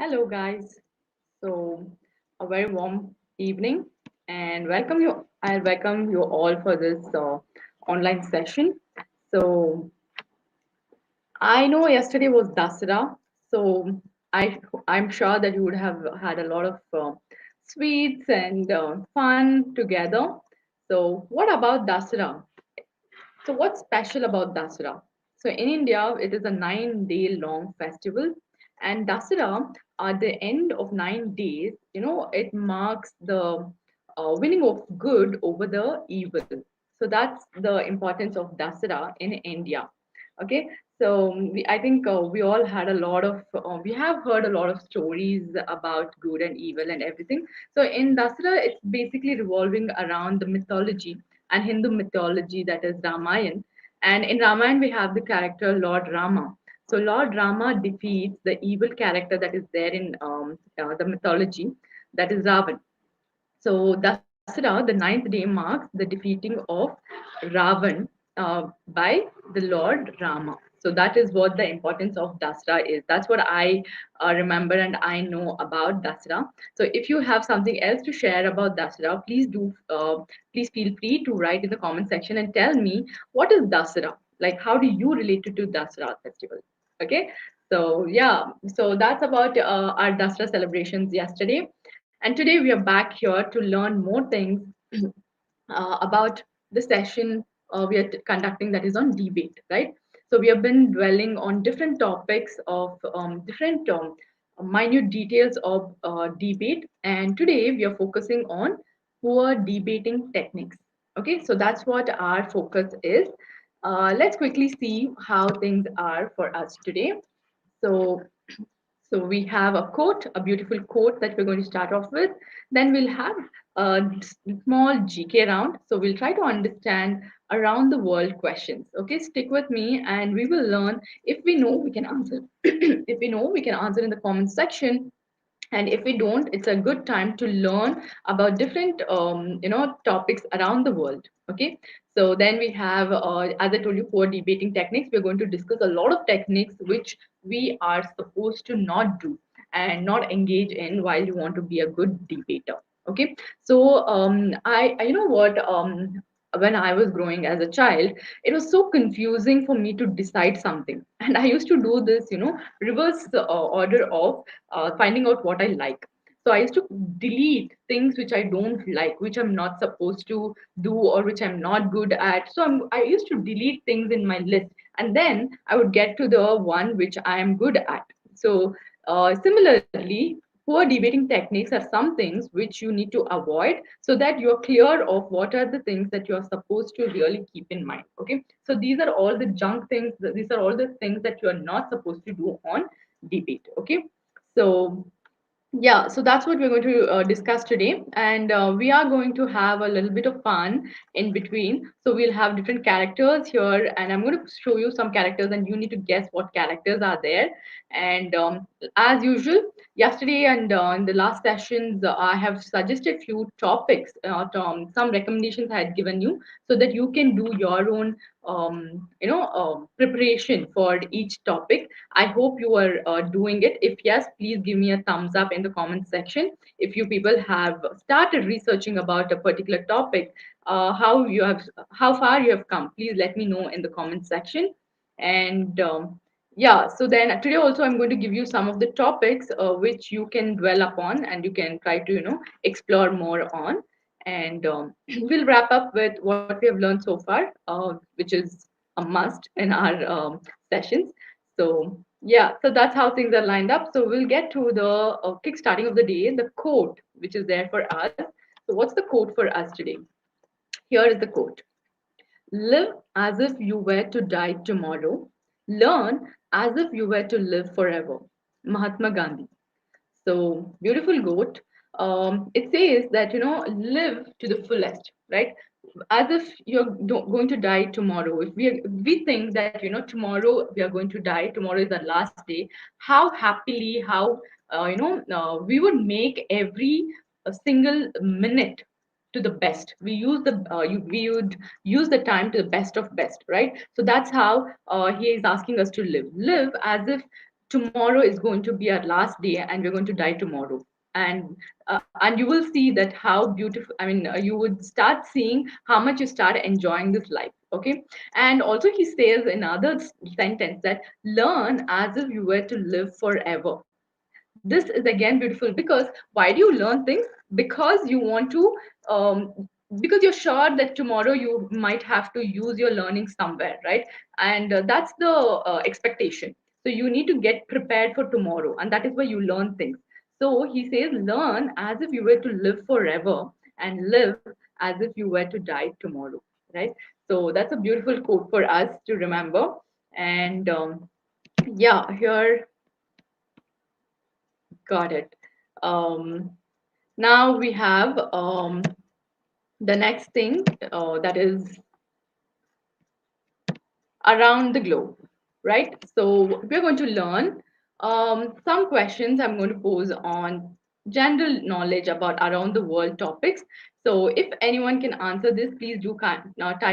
Hello, guys. A very warm evening, and welcome you. I welcome you all for this online session. So, I know yesterday was Dasara, so I'm sure that you would have had a lot of sweets and fun together. So, what about Dasara? So, what's special about Dasara? So, in India, it is a 9 day long festival, and Dasara, at the end of 9 days, it marks the winning of good over the evil. So, that's the importance of Dasara in India. Okay, so I think we all had a lot of, we have heard a lot of stories about good and evil and everything. So, in Dasara, it's basically revolving around the mythology and Hindu mythology, that is Ramayana. And in Ramayana, we have the character Lord Rama. So Lord Rama defeats the evil character that is there in the mythology, that is Ravan. So Dasara, the ninth day, marks the defeating of Ravan by the Lord Rama. So that is what the importance of Dasara is. That's what I remember and I know about Dasara. So if you have something else to share about Dasara, please feel free to write in the comment section and tell me what is Dasara. Like, how do you relate to Dasara festival? Okay. So yeah, so that's about our Dasara celebrations yesterday. And today we are back here to learn more things about the session we are conducting, that is on debate, right? So we have been dwelling on different topics of different minute details of debate, and today we are focusing on poor debating techniques. Okay, so that's what our focus is. Let's quickly see how things are for us today. So so we have a quote, a beautiful quote that we're going to start off with. Then we'll have a small GK round. So we'll try to understand around the world questions. Okay, stick with me and we will learn. If we know, we can answer. If we know, we can answer in the comment section, and if we don't, it's a good time to learn about different topics around the world. Okay, so then we have as I told you, 4 debating techniques. We're going to discuss a lot of techniques which we are supposed to not do and not engage in while you want to be a good debater. Okay, so I you know what when I was growing as a child, it was so confusing for me to decide something, and I used to do this, reverse order of finding out what I like. So I used to delete things which I don't like, which I'm not supposed to do, or which I'm not good at. So I used to delete things in my list, and then I would get to the one which I am good at. So similarly, poor debating techniques are some things which you need to avoid, so that you're clear of what are the things that you're supposed to really keep in mind. Okay, so these are all the junk things. These are all the things that you're not supposed to do on debate. Okay, so yeah, so that's what we're going to discuss today. And we are going to have a little bit of fun in between. So we'll have different characters here, and I'm going to show you some characters, and you need to guess what characters are there. And as usual, yesterday and in the last sessions, I have suggested few topics, some recommendations I had given you, so that you can do your own, preparation for each topic. I hope you are doing it. If yes, please give me a thumbs up in the comment section. If you people have started researching about a particular topic, how far you have come, please let me know in the comment section. And yeah, so then today also I'm going to give you some of the topics which you can dwell upon and you can try to explore more on. And we'll wrap up with what we have learned so far, which is a must in our sessions. So yeah, so that's how things are lined up. So we'll get to the kick starting of the day, the quote which is there for us. So what's the quote for us today? Here is the quote: "Live as if you were to die tomorrow. Learn as if you were to live forever." Mahatma Gandhi. So beautiful quote. It says that live to the fullest, right? As if you're going to die tomorrow. If we think that tomorrow we are going to die, tomorrow is the last day. How happily, how we would make every single minute to the best. We would use the time to the best of best, right? So that's how he is asking us to live as if tomorrow is going to be our last day and we're going to die tomorrow. And you will see that how beautiful, I mean, you would start seeing how much you start enjoying this life. Okay. And also he says in another sentence that learn as if you were to live forever. This is again beautiful, because why do you learn things? Because you want to, um, because you're sure that tomorrow you might have to use your learning somewhere, right? And that's the expectation. So you need to get prepared for tomorrow, and that is why you learn things. So he says learn as if you were to live forever, and live as if you were to die tomorrow, right? So that's a beautiful quote for us to remember. And yeah, here, got it. Um, Now we have the next thing, that is around the globe, right? So we're going to learn some questions I'm going to pose on general knowledge about around the world topics. So if anyone can answer this, please do type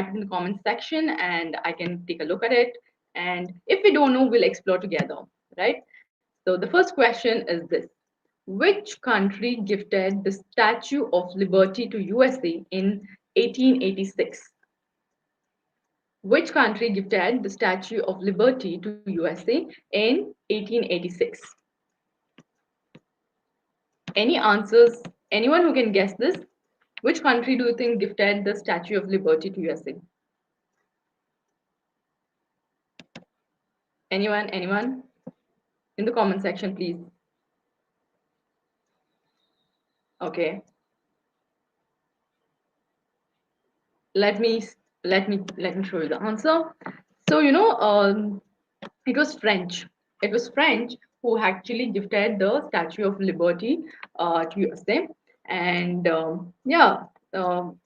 it in the comment section and I can take a look at it. And if we don't know, we'll explore together, right? So the first question is this. Which country gifted the Statue of Liberty to USA in 1886? Which country gifted the Statue of Liberty to USA in 1886? Any answers? Anyone who can guess this? Which country do you think gifted the Statue of Liberty to USA? Anyone? Anyone? In the comment section, please. Okay. Let me let me show you the answer. So it was French. It was French who actually gifted the Statue of Liberty to USA, and yeah, um,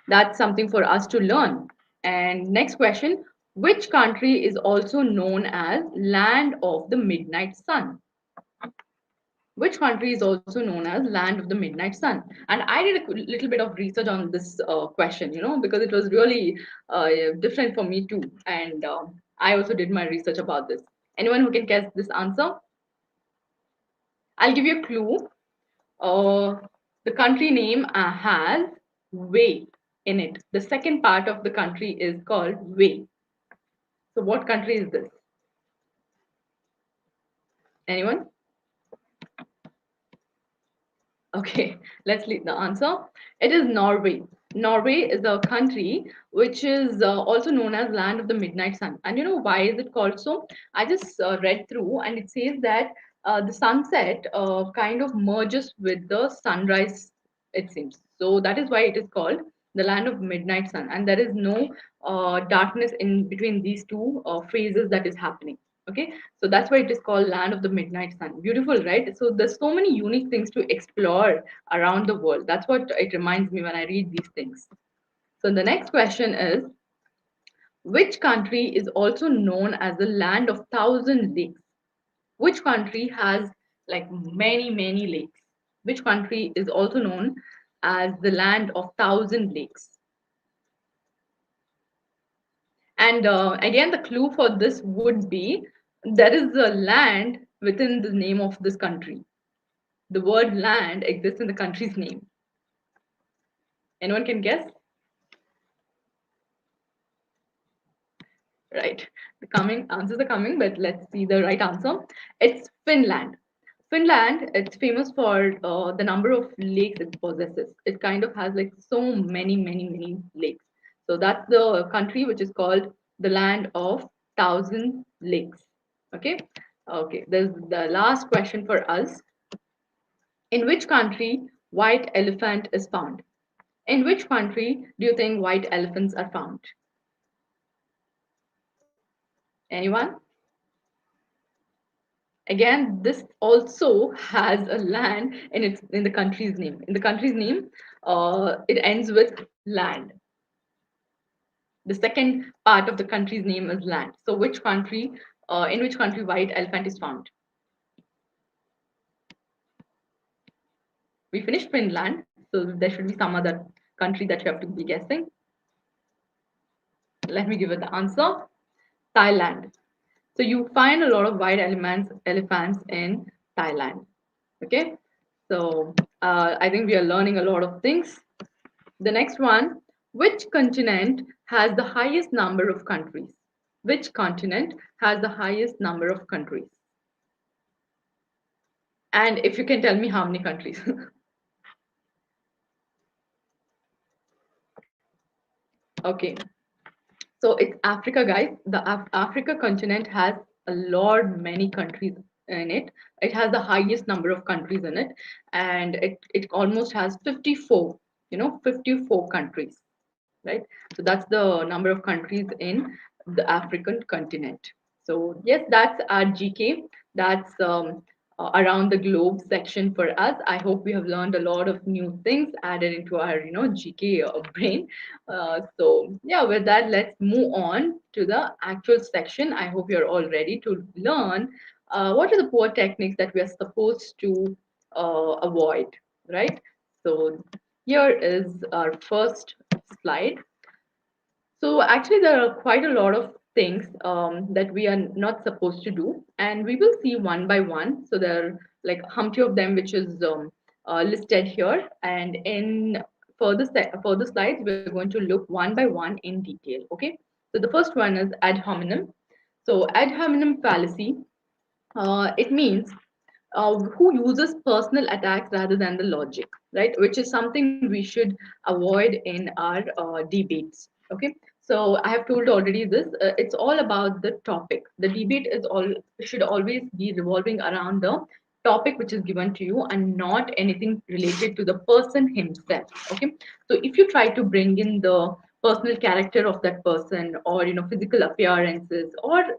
that's something for us to learn. And next question: which country is also known as Land of the Midnight Sun? Which country is also known as Land of the Midnight Sun? And I did a little bit of research on this question, because it was really different for me too. And I also did my research about this. Anyone who can guess this answer? I'll give you a clue. Uh, the country name has Way in it. The second part of the country is called Way. So, what country is this? Anyone? Okay, let's leave the answer. It is Norway. Norway is a country which is also known as Land of the Midnight Sun. And you know why is it called so? I just read through, and it says that the sunset kind of merges with the sunrise, it seems. So that is why it is called the Land of Midnight Sun. And there is no darkness in between these two phases that is happening. Okay, so that's why it is called Land of the Midnight Sun. Beautiful, right? So there's so many unique things to explore around the world. That's what it reminds me when I read these things. So the next question is, which country is also known as the Land of Thousand Lakes? Which country has like many, many lakes? Which country is also known as the Land of Thousand Lakes? And again, the clue for this would be there is a land within the name of this country. The word land exists in the country's name. Anyone can guess? Right. The coming answers are coming, but let's see the right answer. It's Finland. Finland, it's famous for the number of lakes it possesses. It kind of has like so many, many, many lakes. So that's the country which is called the Land of Thousand Lakes. Okay. Okay. There's the last question for us. In which country white elephant is found? In which country do you think white elephants are found? Anyone? Again, this also has a land in the country's name. In the country's name, it ends with land. The second part of the country's name is land. So, which country? In which country white elephant is found? We finished Finland, so there should be some other country that you have to be guessing. Let me give it the answer. Thailand. So you find a lot of white elephants in Thailand. Okay, so I think we are learning a lot of things. The next one, which continent has the highest number of countries? Which continent has the highest number of countries? And if you can tell me how many countries. Okay, so it's Africa, guys. The Africa continent has a lot many countries in it. It has the highest number of countries in it, and it almost has 54. 54 countries, right? So that's the number of countries in the African continent. So yes, that's our GK. That's around the globe section for us. I hope we have learned a lot of new things added into our GK brain. So yeah, with that, let's move on to the actual section. I hope you're all ready to learn what are the poor techniques that we are supposed to avoid, right? So here is our first slide. So actually, there are quite a lot of things that we are not supposed to do, and we will see one by one. So there are like humpty of them, which is listed here, and in further slides, we're going to look one by one in detail. Okay. So the first one is ad hominem. So ad hominem fallacy. It means who uses personal attacks rather than the logic, right? Which is something we should avoid in our debates. Okay, so I have told already this. It's all about the topic. The debate is all should always be revolving around the topic which is given to you and not anything related to the person himself. Okay, so if you try to bring in the personal character of that person, or physical appearances, or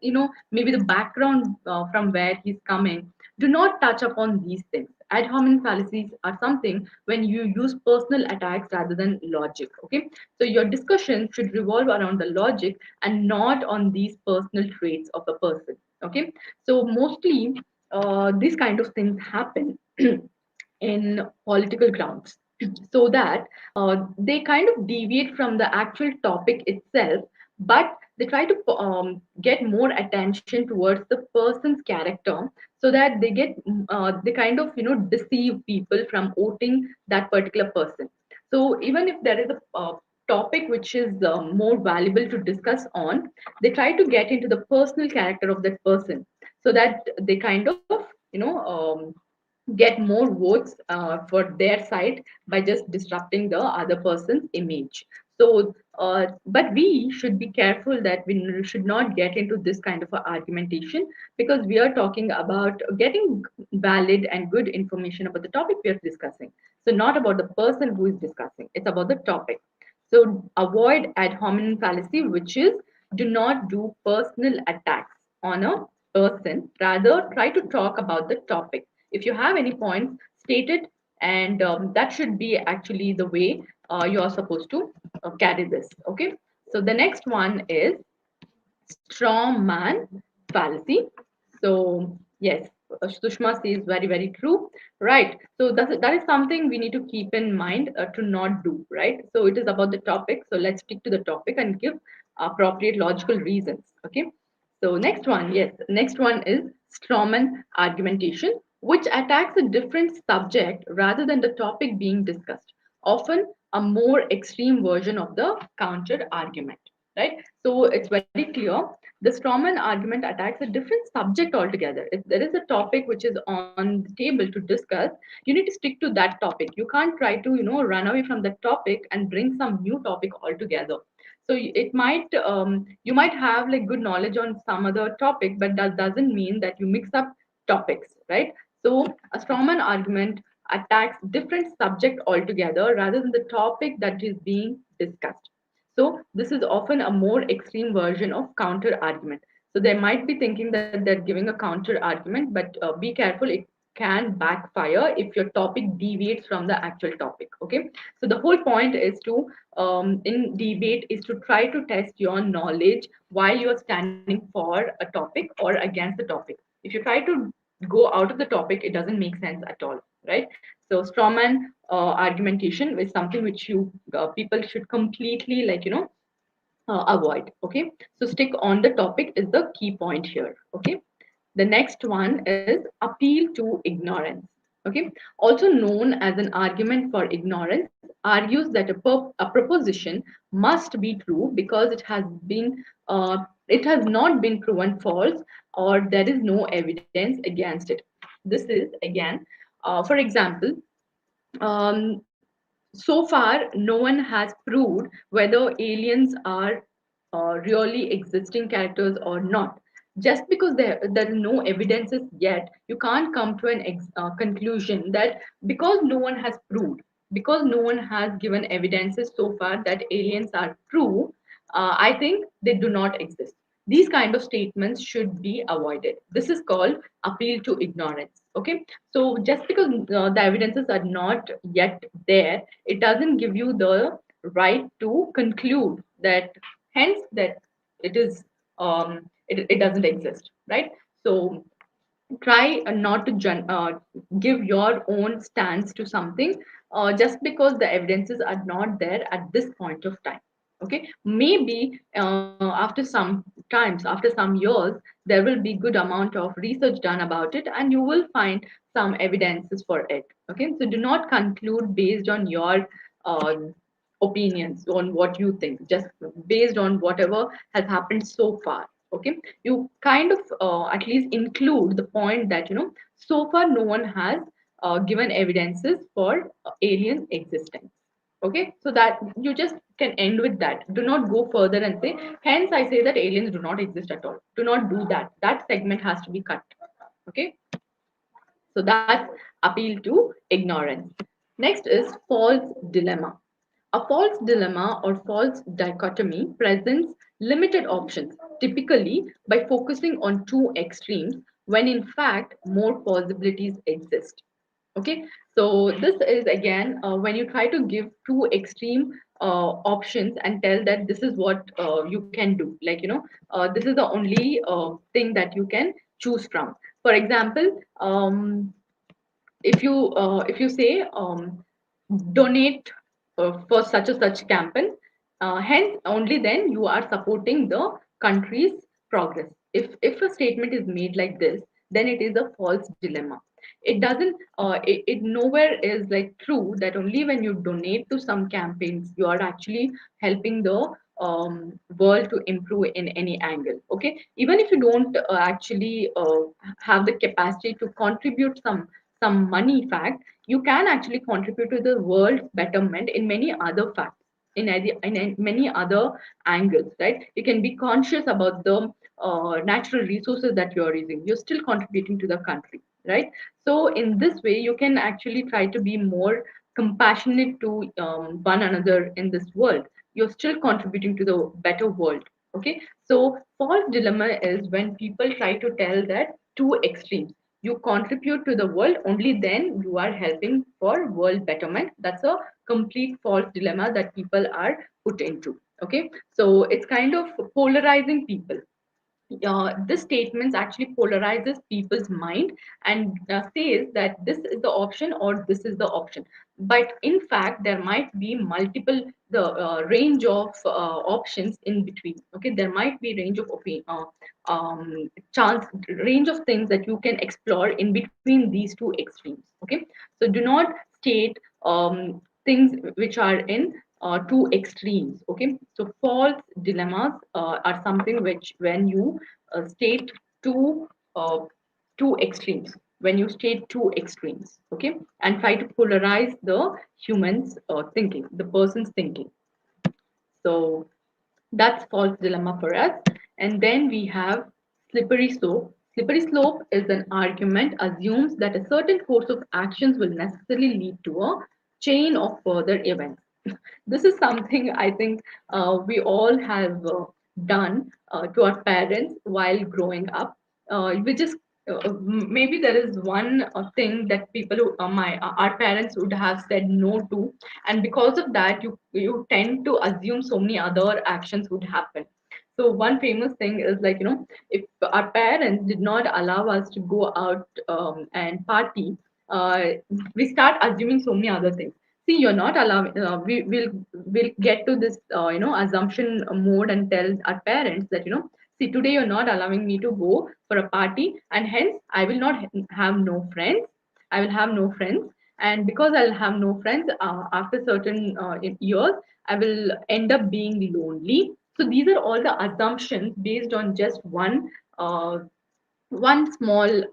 maybe the background from where he's coming, do not touch upon these things. Ad hominem fallacies are something when you use personal attacks rather than logic. Okay, so your discussion should revolve around the logic and not on these personal traits of a person. Okay, so mostly these kind of things happen in political grounds, so that they kind of deviate from the actual topic itself, but they try to get more attention towards the person's character, so that they kind of deceive people from voting that particular person. So even if there is a topic which is more valuable to discuss on, they try to get into the personal character of that person, so that they kind of get more votes for their side by just disrupting the other person's image. So, but we should be careful that we should not get into this kind of a argumentation, because we are talking about getting valid and good information about the topic we are discussing. So, not about the person who is discussing, it's about the topic. So, avoid ad hominem fallacy, which is do not do personal attacks on a person, rather, try to talk about the topic. If you have any points, state it, and that should be actually the way you are supposed to carry this. Okay. So the next one is Strawman fallacy. So yes, Sushma says very very true. Right. So that is something we need to keep in mind to not do. Right. So it is about the topic. So let's stick to the topic and give appropriate logical reasons. Okay. So next one, yes, next one is Strawman argumentation, which attacks a different subject rather than the topic being discussed. Often a more extreme version of the counter argument, right? So it's very clear. The Strawman argument attacks a different subject altogether. If there is a topic which is on the table to discuss, you need to stick to that topic. You can't try to, run away from that topic and bring some new topic altogether. So it might you might have like good knowledge on some other topic, but that doesn't mean that you mix up topics, right? So a strawman argument attacks different subject altogether rather than the topic that is being discussed. So this is often a more extreme version of counter argument. So they might be thinking that they're giving a counter argument, but be careful, it can backfire if your topic deviates from the actual topic. Okay, so the whole point is to in debate is to try to test your knowledge while you're standing for a topic or against the topic. If you try to go out of the topic, it doesn't make sense at all, right? So strawman argumentation is something which you people should completely, like, avoid. Okay, so stick on the topic is the key point here. Okay, the next one is appeal to ignorance. Okay, also known as an argument for ignorance, argues that a proposition must be true because it has not been proven false, or there is no evidence against it. This is again, for example, um, so far no one has proved whether aliens are really existing characters or not. Just because there are no evidences yet, you can't come to an conclusion that because no one has proved, because no one has given evidences so far that aliens are true, I think they do not exist. These kind of statements should be avoided. This is called appeal to ignorance. Okay, so just because the evidences are not yet there, it doesn't give you the right to conclude that, hence that it is it doesn't exist, right? So try not to give your own stance to something just because the evidences are not there at this point of time. Okay, maybe after some times, after some years, there will be good amount of research done about it, and you will find some evidences for it. Okay, so do not conclude based on your uh, opinions on what you think, just based on whatever has happened so far. Okay, you kind of at least include the point that so far no one has given evidences for alien existence. Okay, so that you just can end with that. Do not go further and say, hence I say that aliens do not exist at all. Do not do that. That segment has to be cut. Okay, so that's appeal to ignorance. Next is false dilemma. A false dilemma or false dichotomy presents limited options, typically by focusing on two extremes when in fact more possibilities exist. Okay, so this is again when you try to give two extreme options and tell that this is what you can do, like this is the only thing that you can choose from. For example, if you say donate for such a such campaign, hence only then you are supporting the country's progress. If a statement is made like this, then it is a false dilemma. It doesn't it nowhere is like true that only when you donate to some campaigns you are actually helping the world to improve in any angle. Okay, even if you don't actually have the capacity to contribute some money fact, you can actually contribute to the world's betterment in many other facts, in many other angles, right? You can be conscious about the natural resources that you're using. You're still contributing to the country, right? So in this way, you can actually try to be more compassionate to one another in this world. You're still contributing to the better world. Okay, so false dilemma is when people try to tell that two extremes, you contribute to the world, only then you are helping for world betterment. That's a complete false dilemma that people are put into. Okay, so it's kind of polarizing people. This statement actually polarizes people's mind and says that this is the option or this is the option, but in fact there might be multiple the range of options in between. Okay, there might be range of chance range of things that you can explore in between these two extremes. Okay, so do not state things which are in two extremes. Okay, so false dilemmas are something which when you state two uh, two extremes, when you state two extremes. Okay, and try to polarize the humans thinking, the person's thinking. So that's false dilemma for us. And then we have slippery slope. Slippery slope is an argument assumes that a certain course of actions will necessarily lead to a chain of further events. This is something I think we all have done to our parents while growing up. We just maybe there is one thing that people who my our parents would have said no to, and because of that you tend to assume so many other actions would happen. So one famous thing is like if our parents did not allow us to go out and party, uh, we start assuming so many other things. see, you're not allowing, we'll get to this assumption mode and tell our parents that, see, today you're not allowing me to go for a party, and hence I will not have no friends. I will have no friends, and because I'll have no friends, after certain years, I will end up being lonely. So these are all the assumptions based on just uh, one small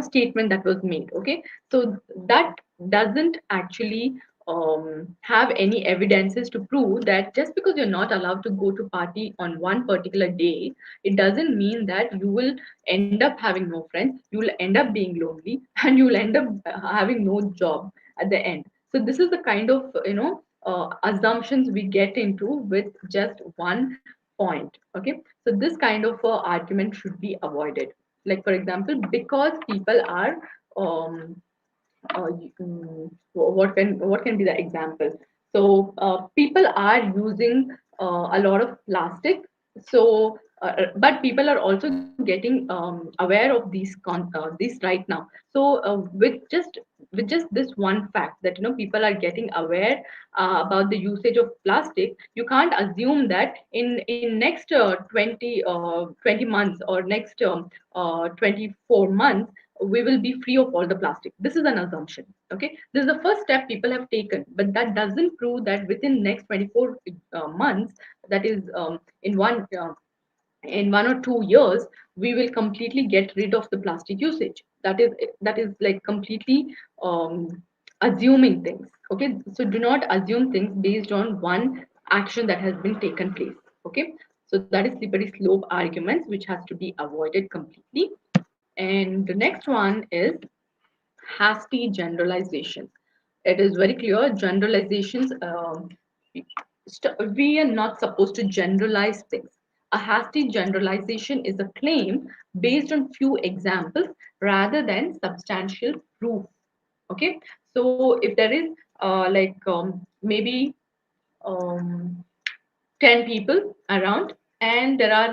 statement that was made. Okay, so that doesn't actually have any evidences to prove that just because you're not allowed to go to party on one particular day, it doesn't mean that you will end up having no friends, you will end up being lonely, and you will end up having no job at the end. So this is the kind of assumptions we get into with just one point. Okay, so this kind of argument should be avoided. Like for example, because people are what can be the example? So people are using a lot of plastic. So but people are also getting aware of these right now. So with just this one fact that people are getting aware about the usage of plastic, you can't assume that in next 20 months or next 24 months we will be free of all the plastic. This is an assumption. Okay, this is the first step people have taken, but that doesn't prove that within next 24 months, that is in 1 or 2 years, we will completely get rid of the plastic usage. That is like completely um, assuming things. Okay, so do not assume things based on one action that has been taken place. Okay, so that is slippery slope arguments which has to be avoided completely. And the next one is hasty generalizations. It is very clear generalizations. We are not supposed to generalize things. A hasty generalization is a claim based on few examples rather than substantial proof. Okay, so if there is maybe um, 10 people around, and there are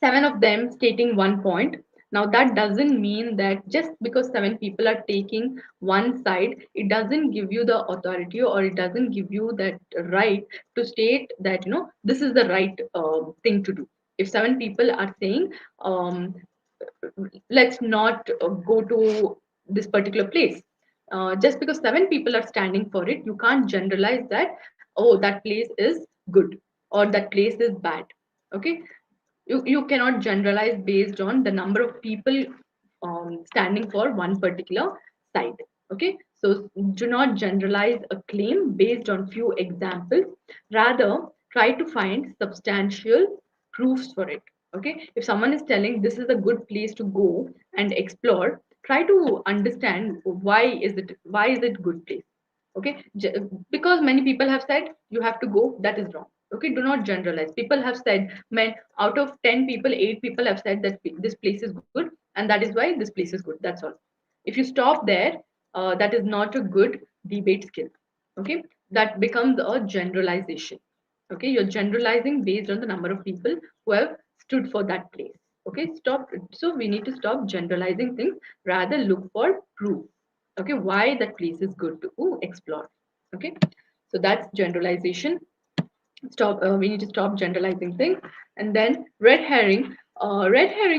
seven of them stating one point. Now, that doesn't mean that just because seven people are taking one side, it doesn't give you the authority, or it doesn't give you that right to state that, this is the right thing to do. If seven people are saying, um, let's not go to this particular place, just because seven people are standing for it, you can't generalize that, oh, that place is good or that place is bad. Okay, you cannot generalize based on the number of people standing for one particular side. Okay, so do not generalize a claim based on few examples. Rather, try to find substantial proofs for it. Okay, if someone is telling this is a good place to go and explore, try to understand why is it good place. Okay, because many people have said you have to go, that is wrong. Okay, do not generalize. People have said, man, out of 10 people, 8 people have said that this place is good, and that is why this place is good. That's all. If you stop there, that is not a good debate skill. Okay, that becomes a generalization. Okay, you're generalizing based on the number of people who have stood for that place. Okay, stop. So we need to stop generalizing things, rather look for proof. Okay, why that place is good to explore. Okay, so that's generalization. We need to stop generalizing things. And then red herring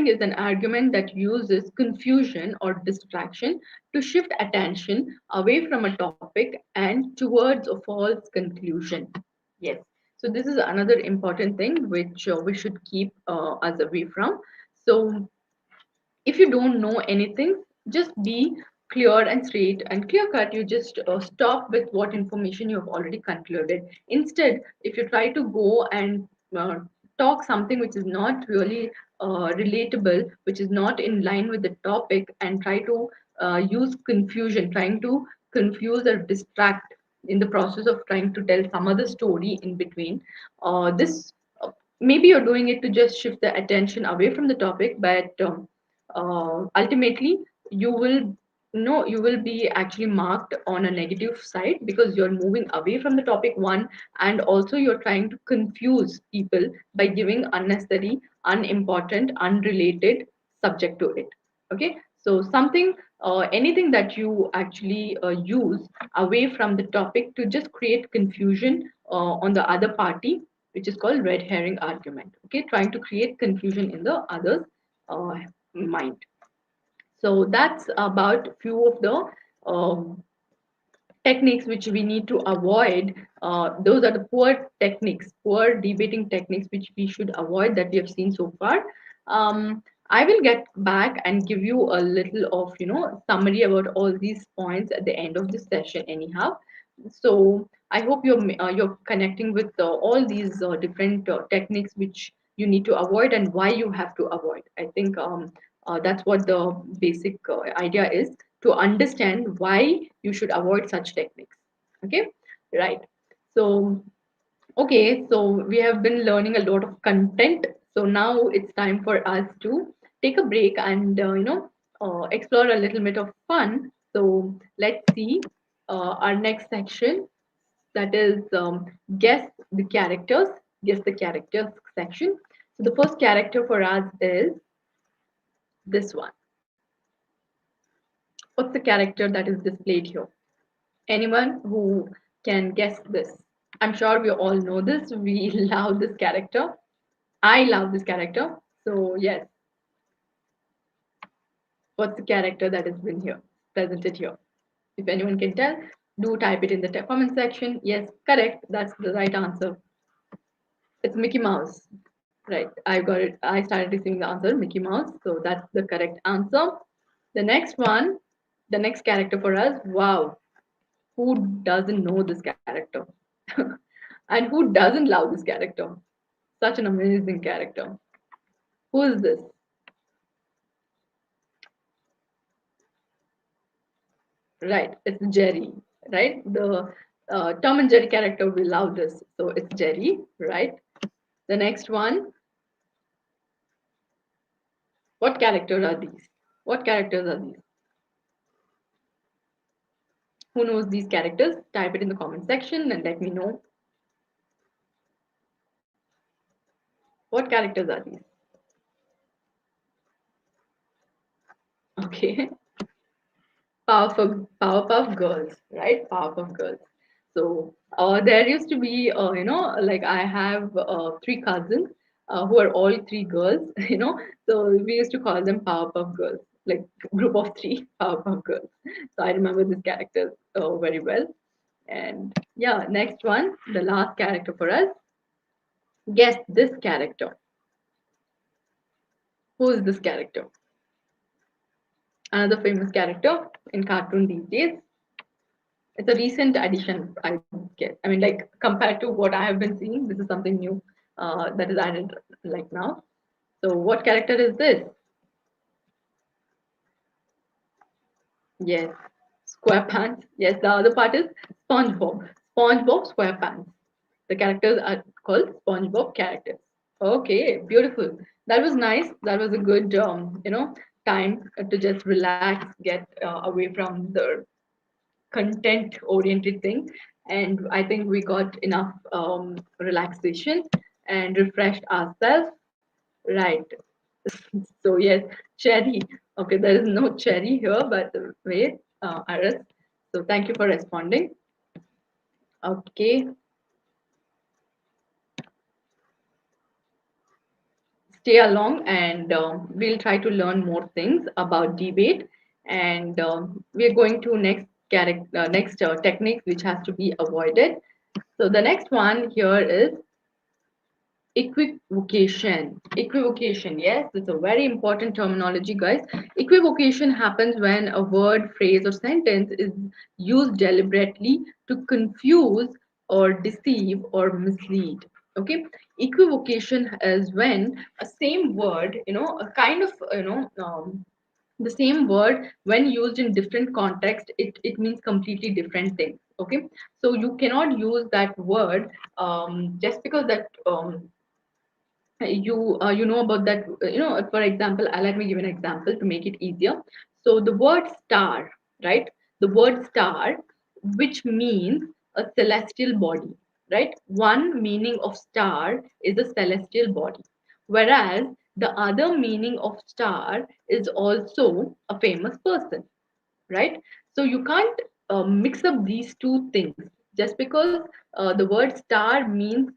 is an argument that uses confusion or distraction to shift attention away from a topic and towards a false conclusion. Yes, so this is another important thing which we should keep us away from. So if you don't know anything, just be clear and straight and clear cut. You just stop with what information you have already concluded. Instead, if you try to go and uh, talk something which is not really relatable, which is not in line with the topic, and try to use confusion, trying to confuse or distract in the process of trying to tell some other story in between, this maybe you're doing it to just shift the attention away from the topic, but ultimately you will you will be actually marked on a negative side, because you're moving away from the topic one, and also you're trying to confuse people by giving unnecessary, unimportant, unrelated subject to it. Okay, so something anything that you actually use away from the topic to just create confusion on the other party, which is called red herring argument. Okay, trying to create confusion in the other's uh, mind. So that's about few of the techniques which we need to avoid. Those are the poor techniques, poor debating techniques which we should avoid that we have seen so far. I will get back and give you a little of summary about all these points at the end of the session anyhow. So I hope you're connecting with all these different techniques which you need to avoid and why you have to avoid. I think that's what the basic idea is, to understand why you should avoid such techniques. Okay, right. So okay, so we have been learning a lot of content. So now it's time for us to take a break and explore a little bit of fun. So let's see our next section, that is guess the characters. Guess the characters section. So the first character for us is this one. What's the character that is displayed here? Anyone who can guess this? I'm sure we all know this. We love this character. I love this character. So yes, what's the character that has been here, presented here? If anyone can tell, do type it in the comment section. Yes, correct. That's the right answer. It's Mickey Mouse. Right. I got it. I started receiving the answer, Mickey Mouse. So that's the correct answer. The next one, the next character for us. Wow. Who doesn't know this character? And who doesn't love this character? Such an amazing character. Who is this? Right, it's Jerry, right? The Tom and Jerry character, we love this. So it's Jerry, right? The next one, what characters are these? What characters are these? Who knows these characters? Type it in the comment section and let me know. What characters are these? Okay. Powerpuff Girls, right? Powerpuff Girls. So there used to be, like I have three cousins who are all three girls, So we used to call them Powerpuff Girls, like group of three Powerpuff Girls. So I remember this character very well. And yeah, next one, the last character for us. Guess this character. Who is this character? Another famous character in cartoon these days. It's a recent addition, I guess. I mean, like compared to what I have been seeing, this is something new that is added like now. So, what character is this? Yes, SquarePants. Yes, the other part is SpongeBob. SpongeBob SquarePants. The characters are called SpongeBob characters. Okay, beautiful. That was nice. That was a good, time to just relax, get away from the content oriented thing, and I think we got enough relaxation and refreshed ourselves, right? So yes, cherry. Okay, there is no cherry here, but wait, Aras, so thank you for responding. Okay, stay along and we'll try to learn more things about debate, and we're going to next techniques which has to be avoided. So the next one here is equivocation. Equivocation, yes, it's a very important terminology, guys. Equivocation happens when a word, phrase, or sentence is used deliberately to confuse or deceive or mislead. Okay, equivocation is when a same word, a kind of, the same word when used in different context, it means completely different things. Okay, so you cannot use that word just because that you know about that, for example, let me give an example to make it easier. So the word star, right? The word star, which means a celestial body, right? One meaning of star is a celestial body, whereas the other meaning of star is also a famous person. right? So you can't mix up these two things just because the word star means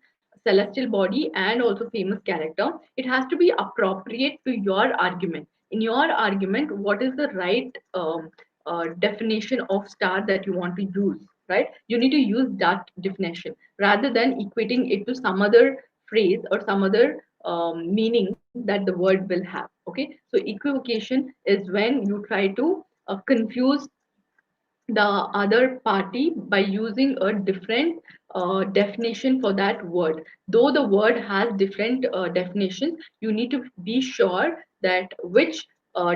celestial body and also famous character. It has to be appropriate to your argument. In your argument, what is the right definition of star that you want to use, right? You need to use that definition rather than equating it to some other phrase or some other meaning that the word will have. Okay, so equivocation is when you try to confuse the other party by using a different definition for that word. Though the word has different definitions, you need to be sure that which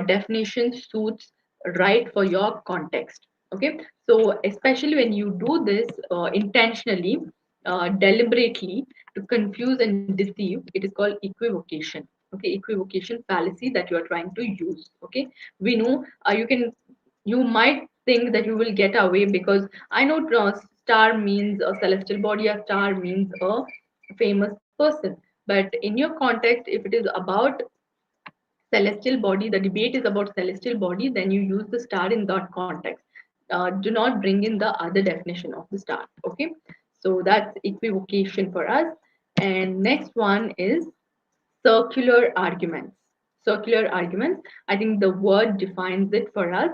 definition suits right for your context. Okay, so especially when you do this intentionally, deliberately to confuse and deceive, it is called equivocation. Okay, equivocation fallacy that you are trying to use. Okay, we know you might think that you will get away because I know star means a celestial body, a star means a famous person. But in your context, if it is about celestial body, the debate is about celestial body, then you use the star in that context. Do not bring in the other definition of the star. Okay, so that's equivocation for us. And next one is circular arguments. Circular arguments, I think the word defines it for us.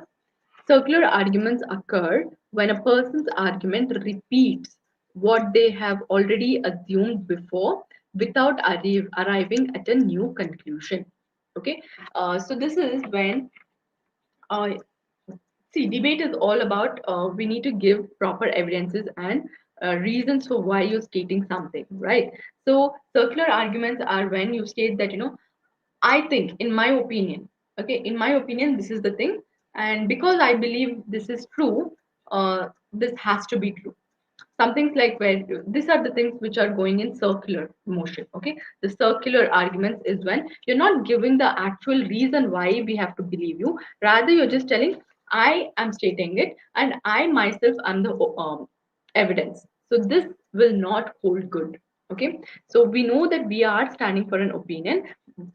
Circular arguments occur when a person's argument repeats what they have already assumed before without arriving at a new conclusion. Okay, so this is when uh, see, debate is all about we need to give proper evidences and reasons for why you're stating something, right? So circular arguments are when you state that, I think, in my opinion, okay, in my opinion, this is the thing, and because I believe this is true, this has to be true. Some things like where these are the things which are going in circular motion. Okay, the circular arguments is when you're not giving the actual reason why we have to believe you. Rather, you're just telling, I am stating it, and I myself am the evidence. So this will not hold good. Okay, so we know that we are standing for an opinion,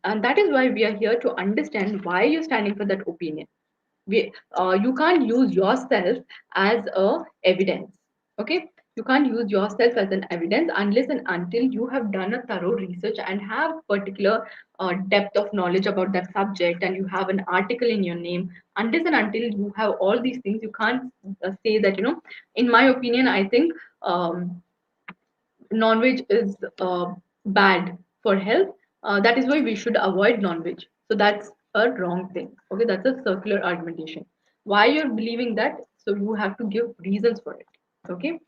and that is why we are here to understand why you're standing for that opinion. You can't use yourself as a evidence. Okay, you can't use yourself as an evidence unless and until you have done a thorough research and have particular depth of knowledge about that subject, and you have an article in your name. Unless and until you have all these things, you can't say that, in my opinion, I think non-veg is bad for health. That is why we should avoid non-veg. So that's a wrong thing. Okay, that's a circular argumentation. Why you're believing that? So you have to give reasons for it. Okay.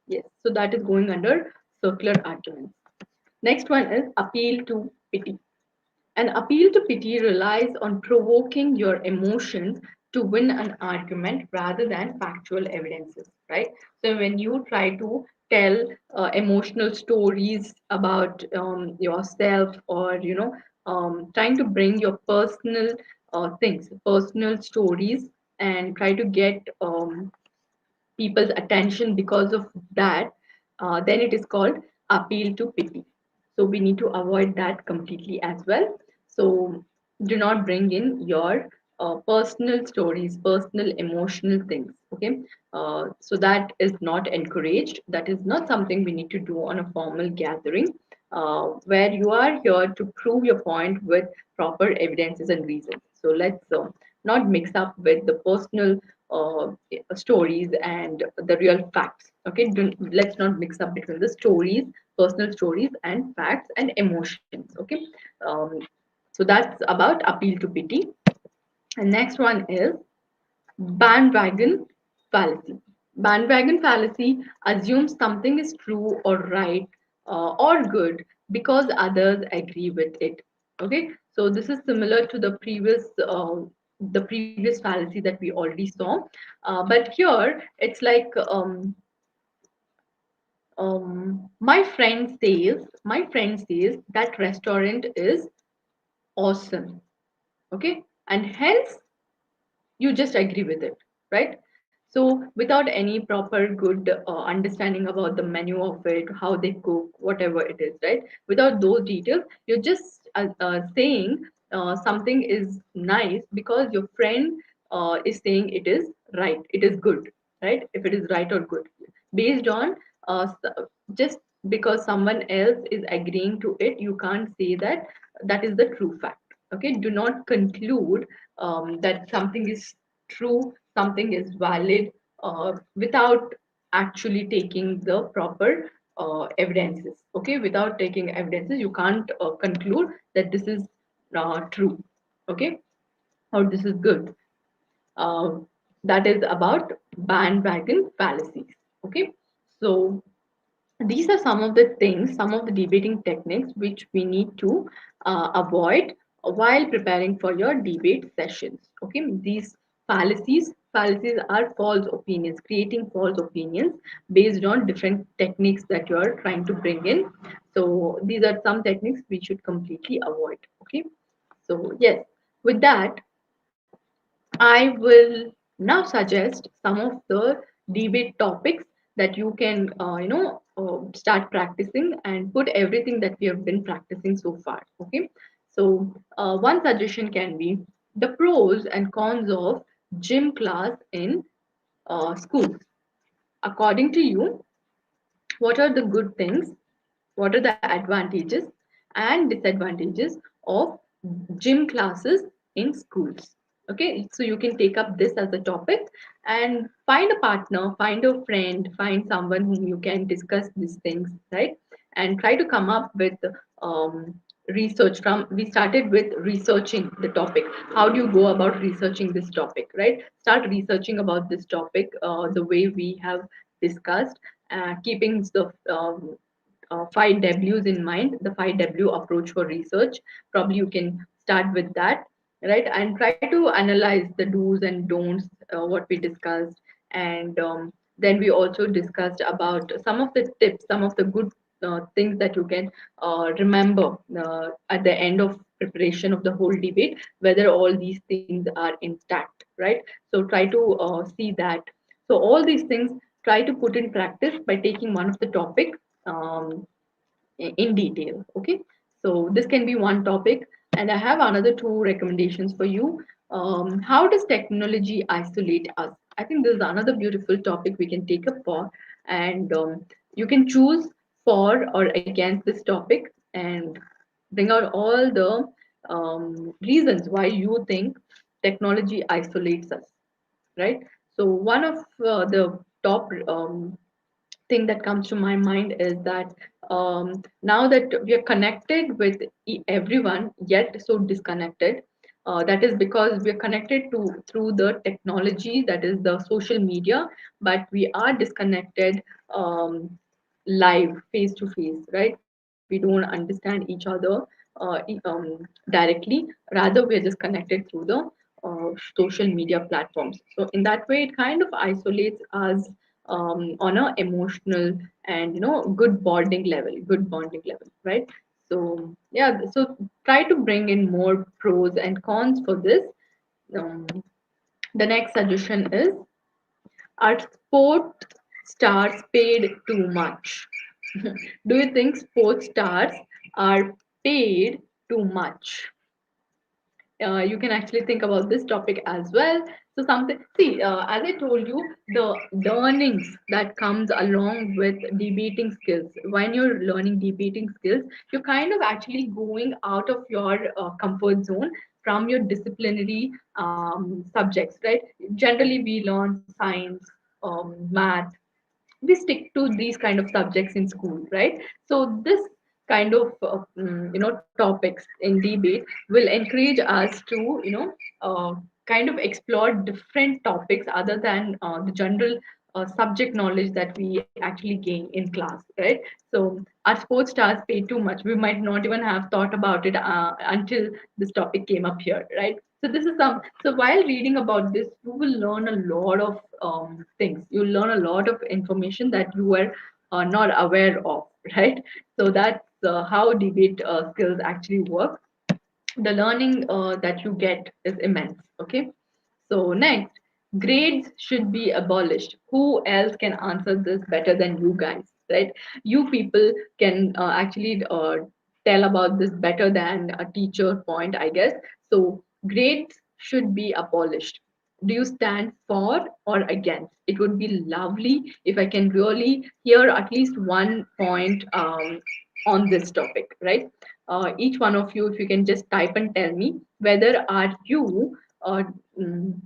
Yes. So that is going under circular arguments. Next one is appeal to pity. An appeal to pity relies on provoking your emotions to win an argument rather than factual evidences, right? So when you try to tell emotional stories about yourself, or trying to bring your personal things, personal stories, and try to get people's attention because of that, then it is called appeal to pity. So we need to avoid that completely as well. So do not bring in your personal stories, personal emotional things. Okay, so that is not encouraged. That is not something we need to do on a formal gathering, where you are here to prove your point with proper evidences and reasons. So let's not mix up with the personal stories and the real facts. Okay, let's not mix up between the stories, personal stories, and facts and emotions. Okay, um, so that's about appeal to pity. And next one is bandwagon fallacy. Bandwagon fallacy assumes something is true or right or good because others agree with it. Okay, so this is similar to the previous fallacy that we already saw, but here it's like my friend says that restaurant is awesome. Okay, and hence you just agree with it, right? So without any proper good understanding about the menu of it, how they cook, whatever it is, right? Without those details, you're just saying something is nice because your friend is saying it is right, it is good, right? If it is right or good, based on just because someone else is agreeing to it, you can't say that that is the true fact. Okay, do not conclude that something is true, something is valid without actually taking the proper evidences. Okay, without taking evidences, you can't conclude that this is true. Okay, or this is good. uh, that is about bandwagon fallacies. Okay, so these are some of the things, some of the debating techniques which we need to avoid while preparing for your debate sessions. Okay, these fallacies are false opinions, creating false opinions based on different techniques that you are trying to bring in. So these are some techniques we should completely avoid. Okay, so yes, with that I will now suggest some of the debate topics that you can, start practicing and put everything that we have been practicing so far. Okay, so one suggestion can be the pros and cons of gym class in schools. According to you, what are the good things, what are the advantages and disadvantages of gym classes in schools? Okay, so you can take up this as a topic and find a partner, find a friend, find someone whom you can discuss these things, right? And try to come up with um, research. From we started with researching the topic. How do you go about researching this topic, right? Start researching about this topic the way we have discussed, keeping the 5 W's in mind, the 5W approach for research. Probably you can start with that, right? And try to analyze the do's and don'ts, what we discussed. And then we also discussed about some of the tips, some of the good things that you can remember at the end of preparation of the whole debate, whether all these things are intact, right? So try to see that. So all these things try to put in practice by taking one of the topic um, in detail. Okay, so this can be one topic, and I have another two recommendations for you. How does technology isolate us? I think this is another beautiful topic we can take up for, and you can choose for or against this topic and bring out all the reasons why you think technology isolates us, right? So one of the top thing that comes to my mind is that now that we are connected with everyone yet so disconnected, that is because we are connected to through the technology, that is the social media, but we are disconnected live, face to face, right? We don't understand each other directly, rather we are just connected through the social media platforms. So in that way it kind of isolates us on a emotional and good bonding level, right? So yeah, so try to bring in more pros and cons for this. um, the next suggestion is, are sport stars paid too much? Do you think sports stars are paid too much? You can actually think about this topic as well. So something, see, as I told you, the learnings that comes along with debating skills, when you're learning debating skills, you're kind of actually going out of your comfort zone from your disciplinary subjects, right? Generally we learn science, math, we stick to these kind of subjects in school, right? So this kind of topics in debate will encourage us to kind of explore different topics other than the general subject knowledge that we actually gain in class, right? So our sports stars pay too much, we might not even have thought about it until this topic came up here, right? So this is some, so while reading about this you will learn a lot of things, you'll learn a lot of information that you were not aware of, right? So that's how debate skills actually work. The learning that you get is immense. Okay, so next, grades should be abolished. Who else can answer this better than you guys, right? You people can actually tell about this better than a teacher point, I guess. So grades should be abolished. Do you stand for or against? It would be lovely if I can really hear at least one point on this topic, right? Each one of you, if you can just type and tell me whether are you uh, mm,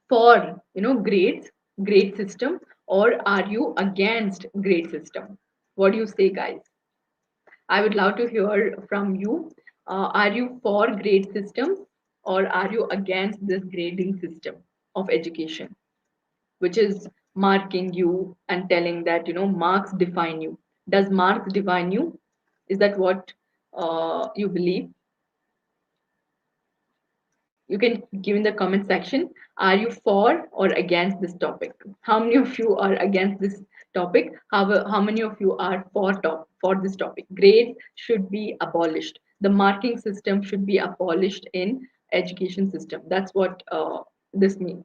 for grade system, or are you against grade system? What do you say, guys? I would love to hear from you. Are you for grade systems, or are you against this grading system of education, which is marking you and telling that marks define you? Does marks define you? Is that what you believe? You can give in the comment section. Are you for or against this topic? How many of you are against this topic? How many of you are for this topic? Grades should be abolished. The marking system should be abolished in education system. That's what this means.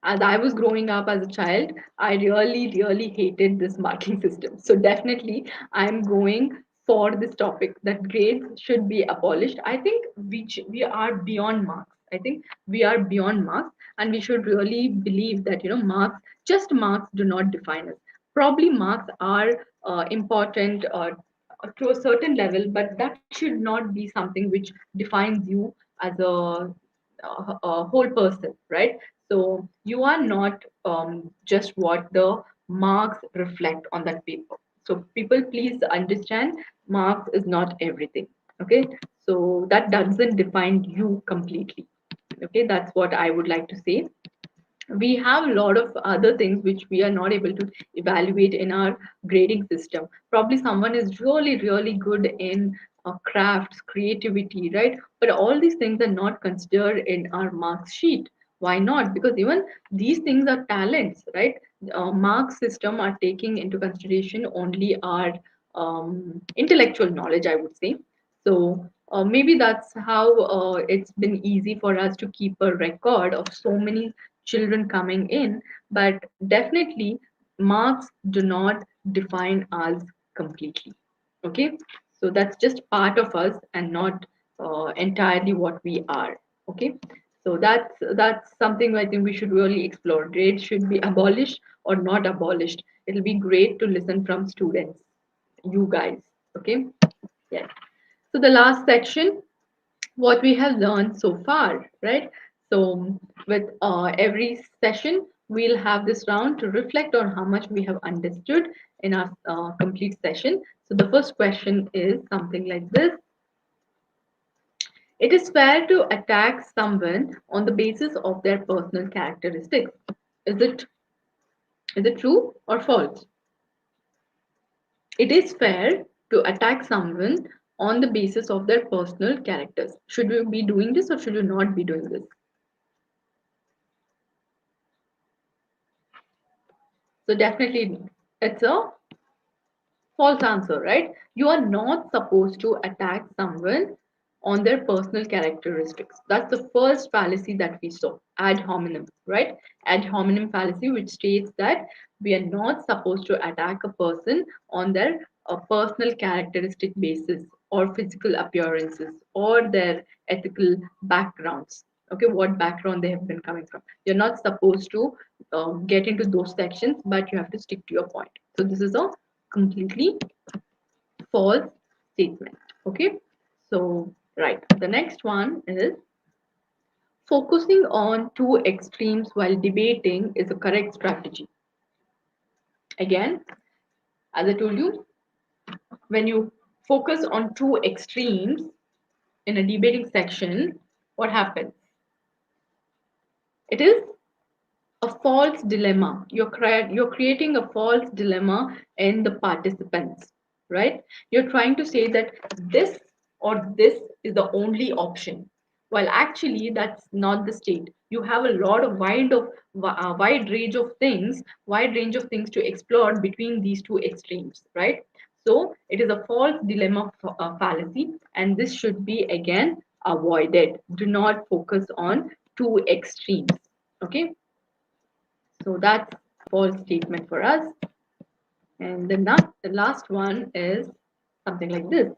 As I was growing up as a child, I really, really hated this marking system. So definitely, I'm going for this topic that grades should be abolished. I think we are beyond marks. I think we are beyond marks, and we should really believe that marks, just marks, do not define us. Probably marks are important to a certain level, but that should not be something which defines you as a whole person, right? So you are not just what the marks reflect on that paper. So people, please understand, marks is not everything. Okay, so that doesn't define you completely. Okay, that's what I would like to say. We have a lot of other things which we are not able to evaluate in our grading system. Probably someone is really, really good in crafts, creativity, right? But all these things are not considered in our marks sheet. Why not? Because even these things are talents, right? Mark system are taking into consideration only our intellectual knowledge, I would say. So maybe that's how it's been easy for us to keep a record of so many children coming in. But definitely, marks do not define us completely. Okay, so that's just part of us and not entirely what we are. Okay, so that's something I think we should really explore. Grades should be abolished or not abolished. It'll be great to listen from students, you guys. Okay, yes. So the last section, what we have learned so far, right? So with every session, we'll have this round to reflect on how much we have understood in our complete session. So the first question is something like this. It is fair to attack someone on the basis of their personal characteristics. Is it is it true or false? It is fair to attack someone on the basis of their personal characters. Should we be doing this or should we not be doing this? So definitely it's a false answer, right? You are not supposed to attack someone on their personal characteristics. That's the first fallacy that we saw, ad hominem, right? Ad hominem fallacy, which states that we are not supposed to attack a person on their personal characteristic basis or physical appearances or their ethical backgrounds. Okay, what background they have been coming from. You're not supposed to get into those sections, but you have to stick to your point. So this is a completely false statement. Okay, so right, the next one is focusing on two extremes while debating is a correct strategy. Again, as I told you, when you focus on two extremes in a debating section, what happens? It is a false dilemma. You're creating a false dilemma in the participants, right? You're trying to say that this or this is the only option, while actually that's not the state. You have a lot of wide range of things to explore between these two extremes, right? So it is a false dilemma fallacy, and this should be again avoided. Do not focus on two extremes. Okay, so that's a false statement for us. And the last one is something like this.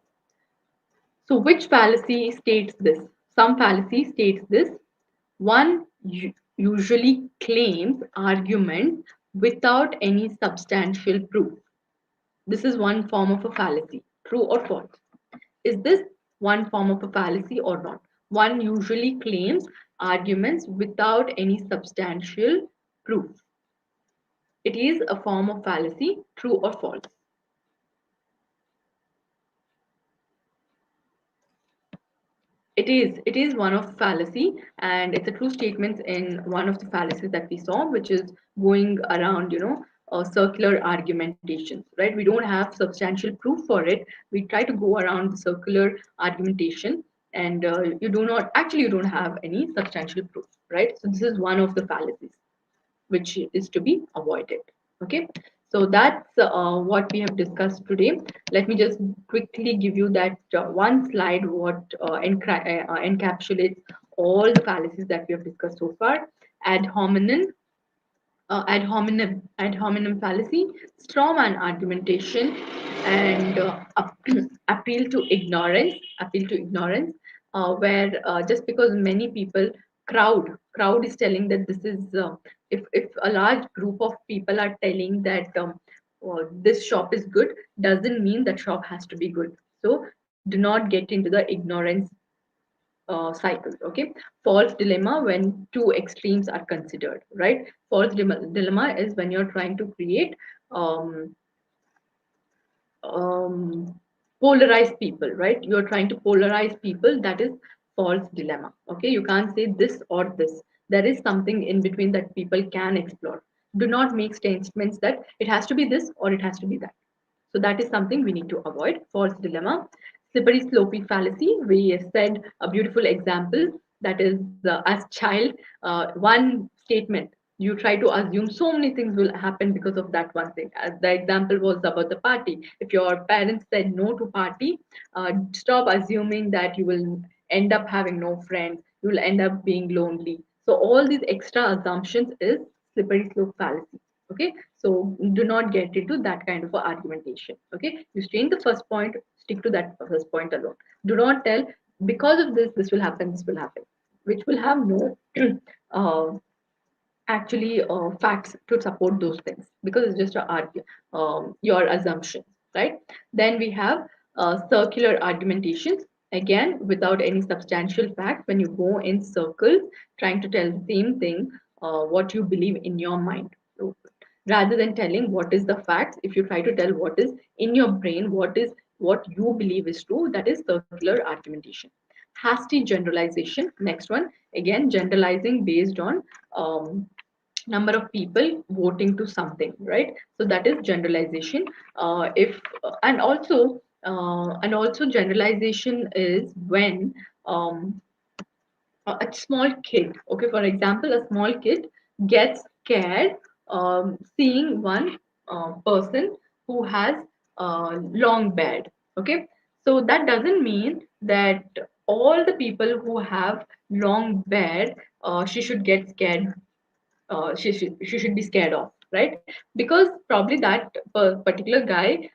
So which fallacy states this? Some fallacy states this. One usually claims argument without any substantial proof. This is one form of a fallacy. True or false? Is this one form of a fallacy or not? One usually claims arguments without any substantial proof. It is a form of fallacy. True or false? It is one of fallacy, and it's a true statement in one of the fallacies that we saw, which is going around, circular argumentations, right? We don't have substantial proof for it. We try to go around the circular argumentation, and you don't have any substantial proof, right? So this is one of the fallacies which is to be avoided. Okay, so that's what we have discussed today. Let me just quickly give you that one slide what encapsulates all the fallacies that we have discussed so far. Ad hominem, ad hominem fallacy, strawman argumentation, and appeal to ignorance, where just because many people, crowd is telling that this is, if a large group of people are telling that this shop is good, doesn't mean that shop has to be good. So do not get into the ignorance cycle. Okay, false dilemma when two extremes are considered, right? Dilemma is when you're trying to create um, um, polarized people, right? You're trying to polarize people. That is false dilemma. Okay, you can't say this or this. There is something in between that people can explore. Do not make statements that it has to be this or it has to be that. So that is something we need to avoid. False dilemma. Slippery slopey fallacy. We said a beautiful example, that is, as child, one statement, you try to assume so many things will happen because of that one thing. As the example was about the party. If your parents said no to party, stop assuming that you will end up having no friends, you will end up being lonely. So all these extra assumptions is slippery slope fallacy. Okay, so do not get into that kind of argumentation. Okay, you stay in the first point, stick to that first point alone. Do not tell because of this will happen, this will happen, which will have no uh, actually facts to support those things, because it's just your assumption, right? Then we have circular argumentations, again without any substantial facts. When you go in circles trying to tell the same thing, what you believe in your mind. So, rather than telling what is the facts, if you try to tell what is in your brain, what you believe is true, that is circular argumentation. Hasty generalization, next one, again generalizing based on number of people voting to something, right? So that is generalization. If and also generalization is when um, a small kid, okay, for example, a small kid gets scared seeing one person who has long beard. Okay, so that doesn't mean that all the people who have long beard, she should get scared, she should be scared of, right? Because probably that particular guy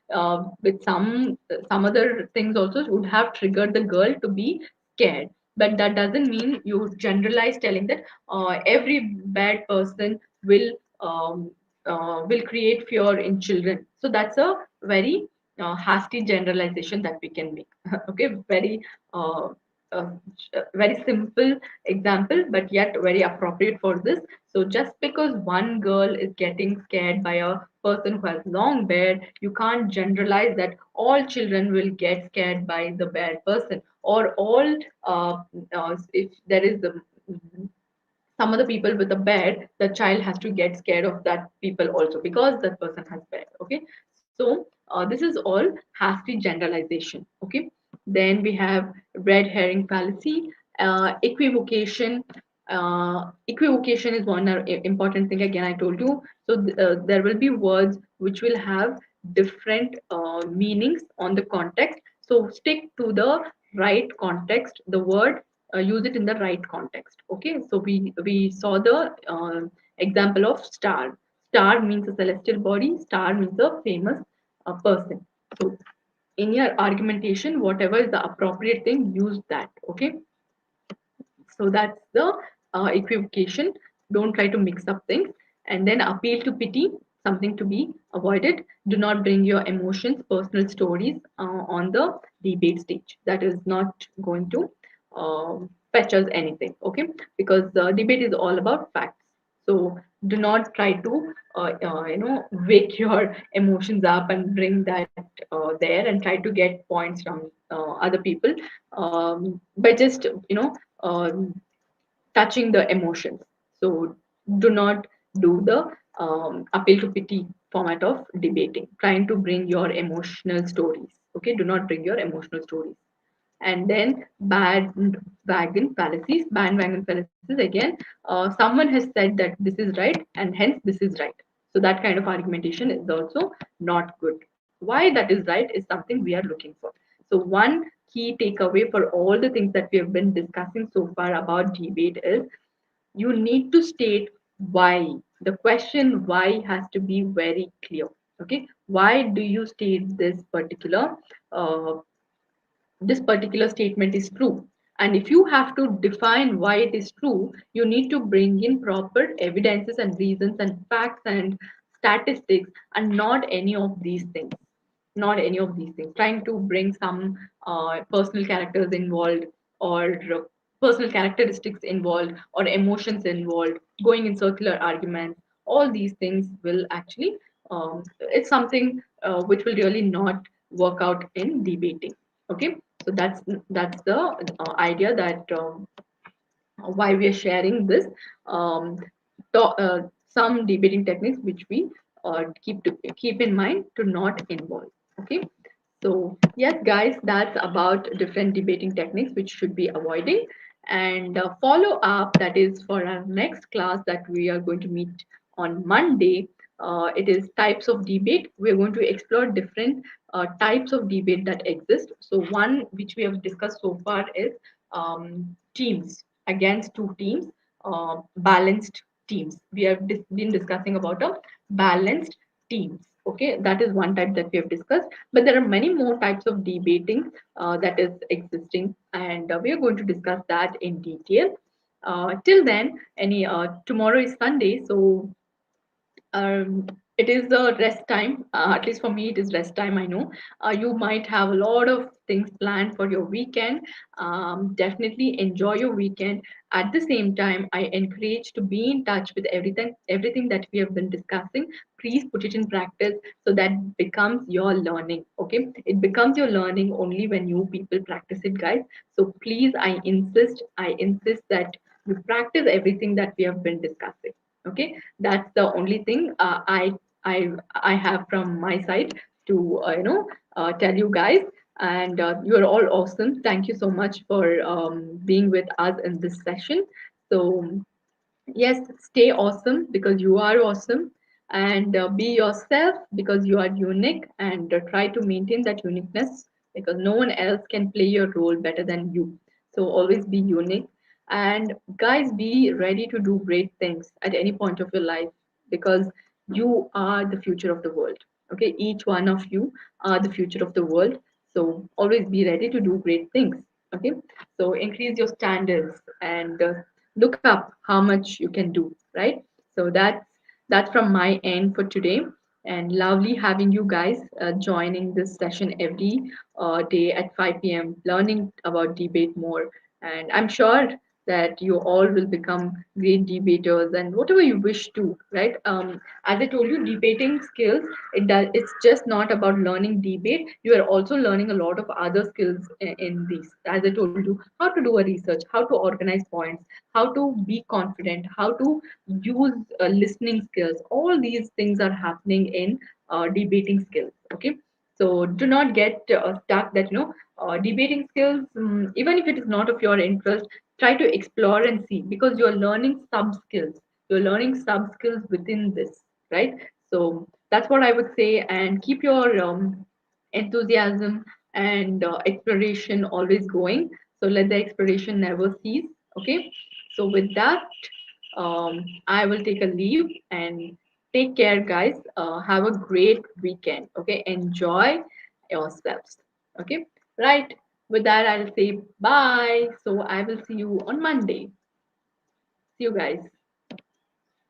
with some other things also would have triggered the girl to be scared. But that doesn't mean you generalize telling that every bad person will create fear in children. So that's a very hasty generalization that we can make. Okay, uh, uh, very simple example, but yet very appropriate for this. So just because one girl is getting scared by a person who has long beard, you can't generalize that all children will get scared by the bad person, or all if there is some other people with a beard, the child has to get scared of that people also because that person has beard. Okay, so this is all hasty generalization. Okay, then we have red herring fallacy, equivocation. Equivocation is one important thing. Again, I told you. So there will be words which will have different meanings on the context. So stick to the right context. The word, use it in the right context. Okay, so we saw the example of star. Star means a celestial body. Star means a famous person. So in your argumentation, whatever is the appropriate thing, use that. Okay, so that's the equivocation, don't try to mix up things, and then appeal to pity, something to be avoided. Do not bring your emotions, personal stories on the debate stage. That is not going to fetch us anything, okay? Because the debate is all about facts. So do not try to wake your emotions up and bring that there and try to get points from other people by just touching the emotions. So do not do the appeal to pity format of debating, trying to bring your emotional stories. Okay, do not bring your emotional stories. And then bandwagon fallacies. Bandwagon fallacies again. Someone has said that this is right, and hence this is right. So that kind of argumentation is also not good. Why that is right is something we are looking for. So one key takeaway for all the things that we have been discussing so far about debate is you need to state why. The question why has to be very clear. Okay, why do you state uh, this particular statement is true? And if you have to define why it is true, you need to bring in proper evidences and reasons and facts and statistics, and not any of these things. Not any of these things. Trying to bring some personal characters involved, or personal characteristics involved, or emotions involved, going in circular arguments, all these things will actually, it's something which will really not work out in debating. Okay, so that's the idea that why we are sharing this, um, some debating techniques which we keep in mind to not involve. Okay, so yes, guys, that's about different debating techniques which should be avoiding. And follow up, that is for our next class that we are going to meet on Monday. It is types of debate. We're going to explore different types of debate that exist. So one which we have discussed so far is teams against two teams, balanced teams. We have been discussing about a balanced teams. Okay, that is one type that we have discussed, but there are many more types of debating that is existing, and we are going to discuss that in detail. Till then, any tomorrow is Sunday, so um, it is the rest time. At least for me, it is rest time. I know you might have a lot of things planned for your weekend. Definitely enjoy your weekend. At the same time, I encourage to be in touch with everything that we have been discussing. Please put it in practice so that becomes your learning. Okay, it becomes your learning only when you people practice it, guys. So please, I insist that you practice everything that we have been discussing. Okay, that's the only thing I have from my side to tell you guys. And you are all awesome. Thank you so much for being with us in this session. So yes, stay awesome because you are awesome, and be yourself because you are unique, and try to maintain that uniqueness because no one else can play your role better than you. So always be unique, and guys, be ready to do great things at any point of your life because you are the future of the world. Okay, each one of you are the future of the world. So always be ready to do great things. Okay, so increase your standards and look up how much you can do, right? So that's from my end for today, and lovely having you guys joining this session every day at 5 p.m. learning about debate more. And I'm sure that you all will become great debaters and whatever you wish to, right? As I told you, debating skills, it's just not about learning debate. You are also learning a lot of other skills in these. As I told you, how to do a research, how to organize points, how to be confident, how to use listening skills. All these things are happening in debating skills. Okay, so do not get stuck that debating skills, even if it is not of your interest, try to explore and see because you're learning sub skills. You're learning sub skills within this, right? So that's what I would say, and keep your enthusiasm and exploration always going. So let the exploration never cease. Okay. So with that, I will take a leave and take care, guys. Have a great weekend. Okay. Enjoy yourselves. Okay. Right. With that, I'll say bye. So I will see you on Monday. See you guys.